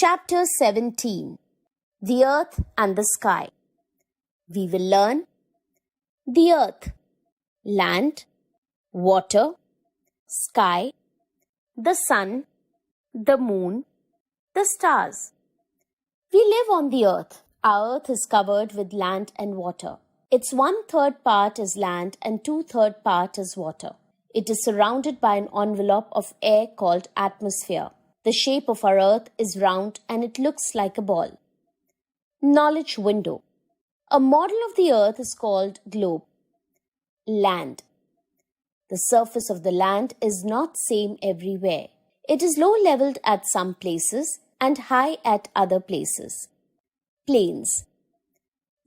Chapter 17. The Earth and the Sky. We will learn the Earth, land, water, sky, the sun, the moon, the stars. We live on the Earth. Our Earth is covered with land and water. Its 1/3 part is land and 2/3 part is water. It is surrounded by an envelope of air called atmosphere. The shape of our Earth is round and it looks like a ball. Knowledge window. A model of the Earth is called globe. Land. The surface of the land is not same everywhere. It is low-leveled at some places and high at other places. Plains.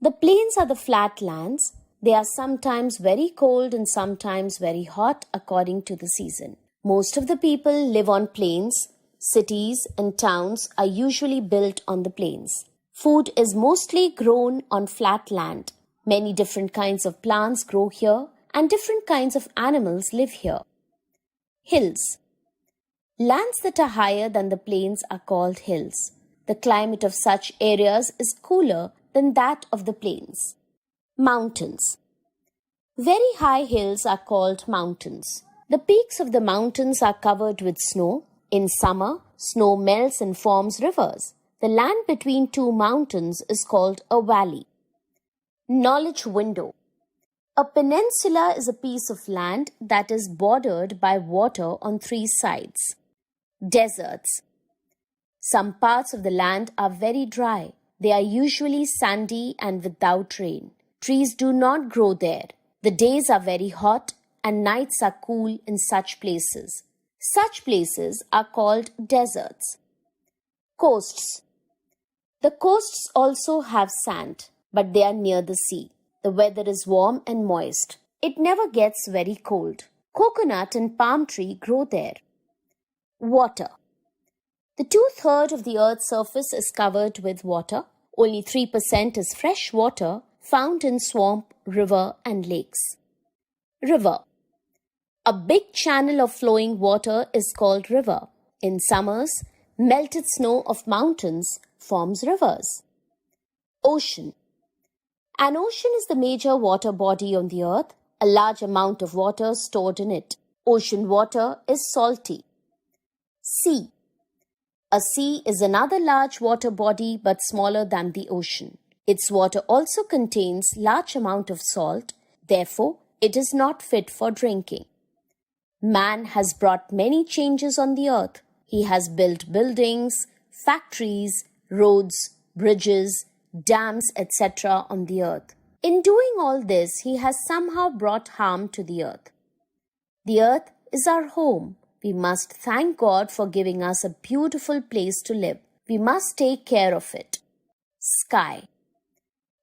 The plains are the flat lands. They are sometimes very cold and sometimes very hot according to the season. Most of the people live on plains. Cities and towns are usually built on the plains. Food is mostly grown on flat land. Many different kinds of plants grow here and different kinds of animals live here. Hills. Lands that are higher than the plains are called hills. The climate of such areas is cooler than that of the plains. Mountains. Very high hills are called mountains. The peaks of the mountains are covered with snow. In summer, snow melts and forms rivers. The land between two mountains is called a valley. Knowledge window. A peninsula is a piece of land that is bordered by water on three sides. Deserts. Some parts of the land are very dry. They are usually sandy and without rain. Trees do not grow there. The days are very hot and nights are cool in such places. Such places are called deserts. Coasts. The coasts also have sand, but they are near the sea. The weather is warm and moist. It never gets very cold. Coconut and palm tree grow there. Water. The 2/3 of the Earth's surface is covered with water. Only 3% is fresh water found in swamp, river, and lakes. River. A big channel of flowing water is called river. In summers, melted snow of mountains forms rivers. Ocean. An ocean is the major water body on the Earth, a large amount of water stored in it. Ocean water is salty. Sea. A sea is another large water body but smaller than the ocean. Its water also contains large amount of salt, therefore it is not fit for drinking. Man has brought many changes on the Earth. He has built buildings, factories, roads, bridges, dams, etc. on the Earth. In doing all this, he has somehow brought harm to the Earth. The Earth is our home. We must thank God for giving us a beautiful place to live. We must take care of it. Sky.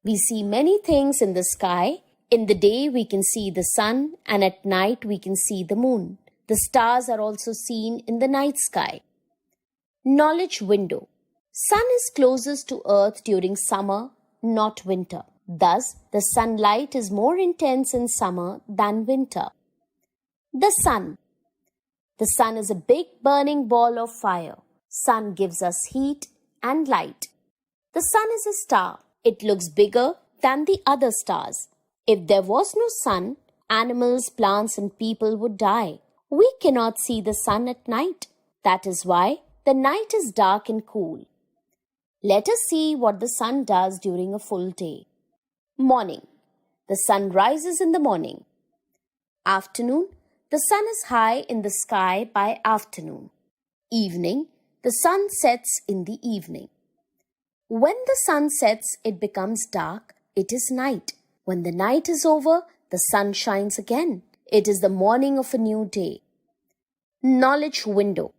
We see many things in the sky. In the day, we can see the sun, and at night, we can see the moon. The stars are also seen in the night sky. Knowledge window. Sun is closest to Earth during summer, not winter. Thus, the sunlight is more intense in summer than winter. The sun. The sun is a big burning ball of fire. Sun gives us heat and light. The sun is a star. It looks bigger than the other stars. If there was no sun, animals, plants, and people would die. We cannot see the sun at night. That is why the night is dark and cool. Let us see what the sun does during a full day. Morning. The sun rises in the morning. Afternoon. The sun is high in the sky by afternoon. Evening. The sun sets in the evening. When the sun sets, it becomes dark. It is night. When the night is over, the sun shines again. It is the morning of a new day. Knowledge window.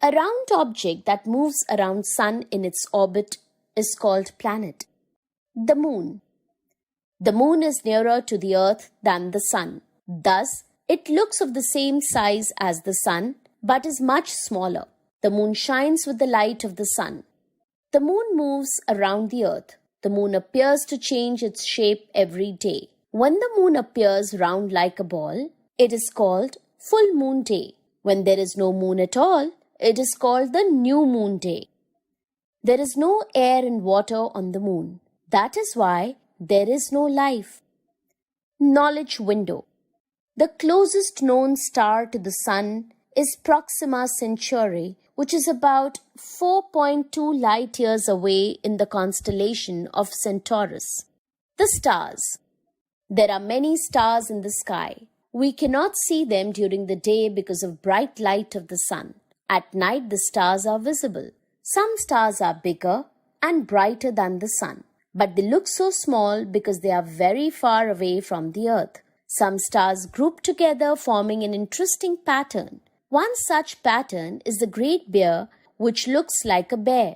A round object that moves around sun in its orbit is called planet. The moon. The moon is nearer to the Earth than the sun. Thus, it looks of the same size as the sun, but is much smaller. The moon shines with the light of the sun. The moon moves around the Earth. The moon appears to change its shape every day. When the moon appears round like a ball, it is called full moon day. When there is no moon at all, it is called the new moon day. There is no air and water on the moon. That is why there is no life. Knowledge window. The closest known star to the Sun is Proxima Centauri, which is about 4.2 light years away in the constellation of Centaurus. The stars. There are many stars in the sky. We cannot see them during the day because of bright light of the sun. At night, the stars are visible. Some stars are bigger and brighter than the sun, but they look so small because they are very far away from the earth. Some stars group together, forming an interesting pattern. One such pattern is the Great Bear, which looks like a bear.